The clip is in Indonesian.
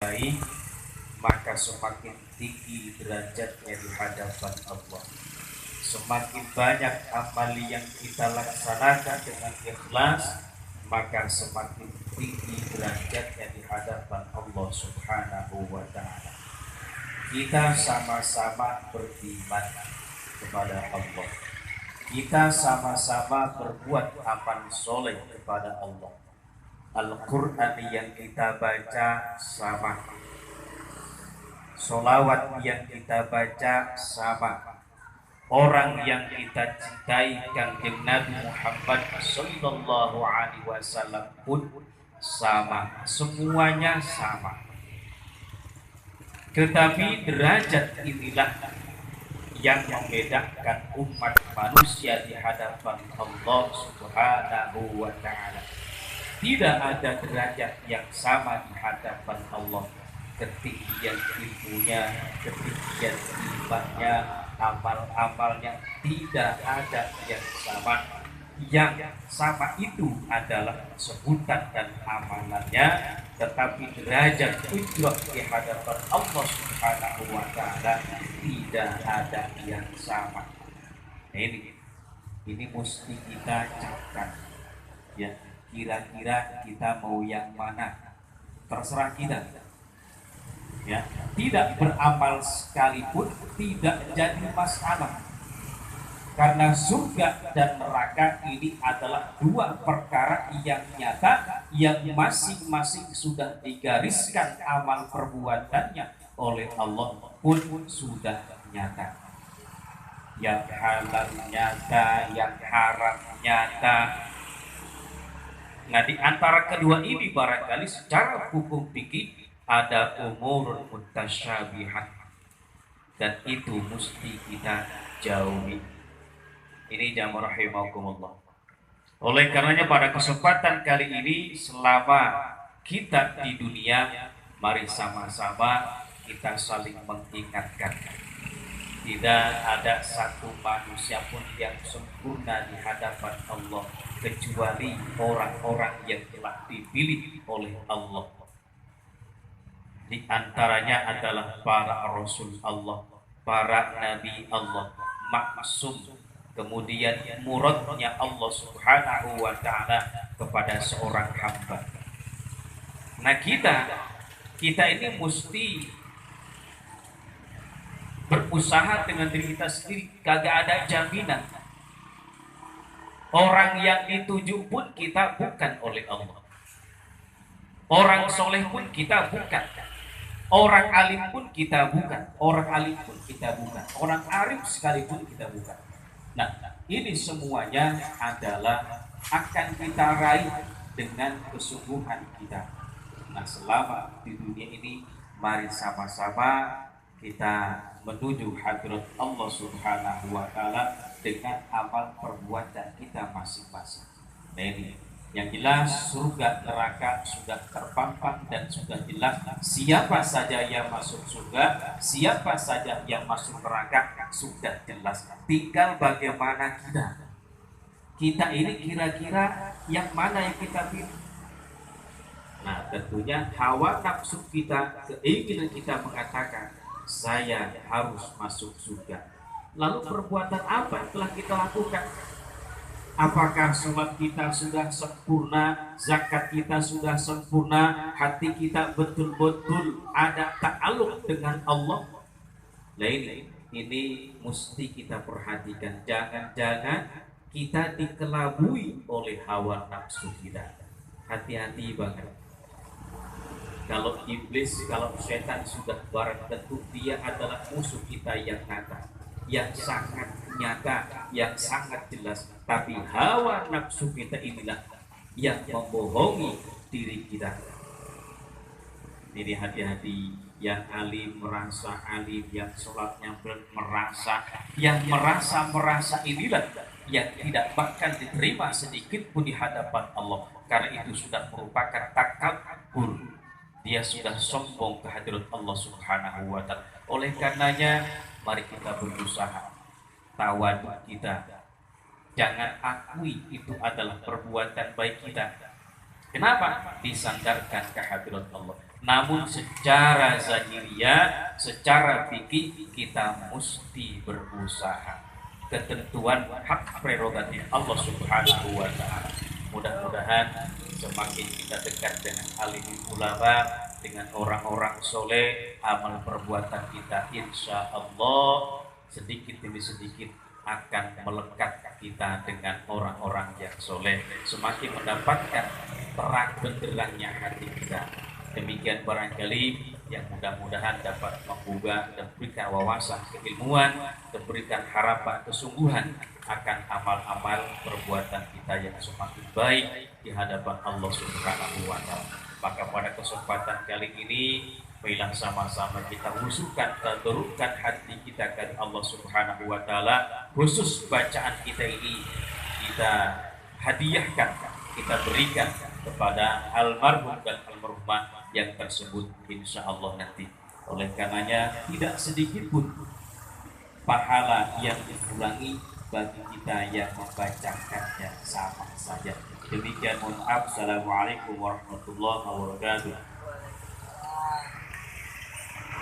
baik, maka semakin tinggi derajatnya di hadapan Allah. Semakin banyak amal yang kita laksanakan dengan ikhlas, maka semakin tinggi derajatnya di hadapan Allah Subhanahu wa Ta'ala. Kita sama-sama beriman kepada Allah. Kita sama-sama berbuat amal soleh kepada Allah. Al-Quran yang kita baca sama, solawat yang kita baca sama, orang yang kita cintai Kanjeng Nabi Muhammad Sallallahu Alaihi Wasallam pun sama, semuanya sama. Tetapi derajat inilah yang membedakan umat manusia di hadapan Allah Subhanahu wa Ta'ala. Tidak ada derajat yang sama di hadapan Allah. Ketinggian ilmunya, ketinggian imannya, amal-amalnya, tidak ada yang sama. Yang sama itu adalah sebutan dan amalannya, tetapi derajat ujrah di hadapan Allah Subhanahu wa Ta'ala tidak ada yang sama. Nah, ini mesti kita catat, ya. Kira-kira kita mau yang mana? Terserah kita. Ya, tidak beramal sekalipun tidak jadi masalah. Karena surga dan neraka ini adalah dua perkara yang nyata, yang masing-masing sudah digariskan amal perbuatannya oleh Allah pun sudah nyata. Yang halal nyata, yang haram nyata. Nah, di antara kedua ini barangkali secara hukum fikih ada umurul mutasyabihat, dan itu mesti kita jauhi. Ini jamaah rahimakumullah. Oleh karenanya pada kesempatan kali ini, selama kita di dunia, mari sama-sama kita saling mengingatkan. Tidak ada satu manusia pun yang sempurna di hadapan Allah kecuali orang-orang yang telah dipilih oleh Allah. Di antaranya adalah para rasul Allah, para nabi Allah, maksum, kemudian muradnya Allah Subhanahu wa Ta'ala kepada seorang hamba. Nah, kita ini mesti berusaha dengan diri kita sendiri, kagak ada jaminan. Orang yang dituju pun kita bukan oleh Allah. Orang soleh pun kita bukan. Orang alim pun kita bukan. Orang alim pun kita bukan. Orang arif sekalipun kita bukan. Nah, ini semuanya adalah akan kita raih dengan kesungguhan kita. Nah, selama di dunia ini, mari sama-sama kita menuju hadrat Allah Subhanahu wa Ta'ala dengan amal perbuatan kita masing-masing. Nah, ini yang jelas surga neraka sudah terpampang dan sudah jelas siapa saja yang masuk surga, siapa saja yang masuk neraka sudah jelas. Tinggal bagaimana kita ini kira-kira yang mana yang kita pilih. Nah, tentunya hawa nafsu kita, keinginan kita mengatakan saya harus masuk surga. Lalu perbuatan apa yang telah kita lakukan? Apakah sholat kita sudah sempurna, zakat kita sudah sempurna, hati kita betul-betul ada ta'alluq dengan Allah? Nah, ini mesti kita perhatikan. Jangan-jangan kita dikelabui oleh hawa nafsu kita. Hati-hati banget. Kalau iblis, kalau setan sudah barang tentu dia adalah musuh kita yang nyata, yang sangat nyata, yang sangat jelas. Tapi hawa nafsu kita inilah yang membohongi diri kita. Ini hati-hati. Yang alim merasa alim, yang sholatnya merasa, yang merasa inilah yang tidak bahkan diterima sedikit pun di hadapan Allah. Karena itu sudah merupakan takabur. Dia sudah sombong ke hadirat Allah Subhanahu wa Ta'ala. Oleh karenanya, mari kita berusaha. Tawadhu kita, jangan akui itu adalah perbuatan baik kita. Kenapa? Disandarkan ke hadirat Allah. Namun secara zahiriyah, secara fikih kita mesti berusaha. Ketentuan hak prerogatif Allah Subhanahu wa taala. Mudah-mudahan semakin kita dekat dengan alim ulama, dengan orang-orang soleh, amal perbuatan kita insya Allah sedikit demi sedikit akan melekat kita dengan orang-orang yang soleh, semakin mendapatkan terang benderangnya hati kita. Demikian barangkali yang mudah-mudahan dapat menggugah dan berikan wawasan keilmuan dan berikan harapan kesungguhan akan amal-amal perbuatan kita yang semakin baik di hadapan Allah Subhanahu wa taala. Maka pada kesempatan kali ini marilah sama-sama kita khususkan, tadarrukkan hati kita kepada Allah Subhanahu wa taala. Khusus bacaan kita ini kita hadiahkan, kita berikan kepada almarhum dan almarhumah yang tersebut insya Allah nanti. Oleh karenanya tidak sedikit pun pahala yang diulangi bagi kita yang membacakannya sama saja. Demikian, mohon maaf. Assalamualaikum warahmatullahi wabarakatuh.